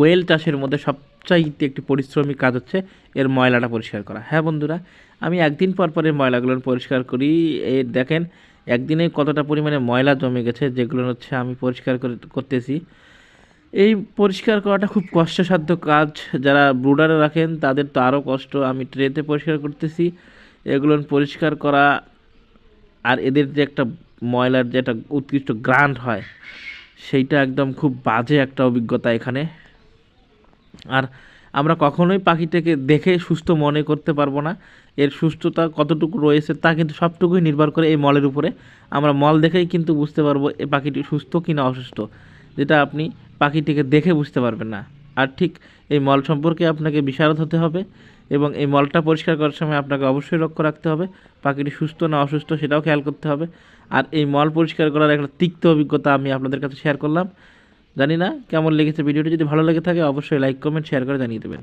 কোয়েল চাষের মধ্যে সবচাইতে একটি পরিশ্রমী কাজ হচ্ছে এর ময়লাটা পরিষ্কার করা। হ্যাঁ বন্ধুরা, আমি একদিন পর পর এই ময়লাগুলো পরিষ্কার করি। এই দেখেন একদিনে কতটা পরিমাণে ময়লা জমে গেছে, যেগুলো হচ্ছে আমি পরিষ্কার করতেছি। এই পরিষ্কার করাটা খুব কষ্টসাধ্য কাজ। যারা ব্রুডারে রাখেন তাদের তো আরও কষ্ট। আমি ট্রেতে পরিষ্কার করতেছি, এগুলো পরিষ্কার করা আর এদের যে একটা ময়লার যে একটা উৎকৃষ্ট গ্রান্ট হয়, সেইটা একদম খুব বাজে একটা অভিজ্ঞতা এখানে। আর আমরা কখনোই পাখিটাকে দেখে সুস্থ মনে করতে পারবো না। এর সুস্থতা কতটুকু রয়েছে তা কিন্তু সবটুকুই নির্ভর করে এই মলের উপরে। আমরা মল দেখেই কিন্তু বুঝতে পারবো এ পাখিটি সুস্থ কি না অসুস্থ, যেটা আপনি পাখিটিকে দেখে বুঝতে পারবেন না। আর ঠিক এই মল সম্পর্কে আপনাকে বিশারদ হতে হবে এবং এই মলটা পরিষ্কার করার সময় আপনাকে অবশ্যই লক্ষ্য রাখতে হবে পাখিটি সুস্থ না অসুস্থ, সেটাও খেয়াল করতে হবে। আর এই মল পরিষ্কার করার একটা তিক্ত অভিজ্ঞতা আমি আপনাদের কাছে শেয়ার করলাম। জানি না কেমন লেগেছে ভিডিওটি। যদি ভালো লেগে থাকে অবশ্যই লাইক কমেন্ট শেয়ার করে জানিয়ে দেবেন।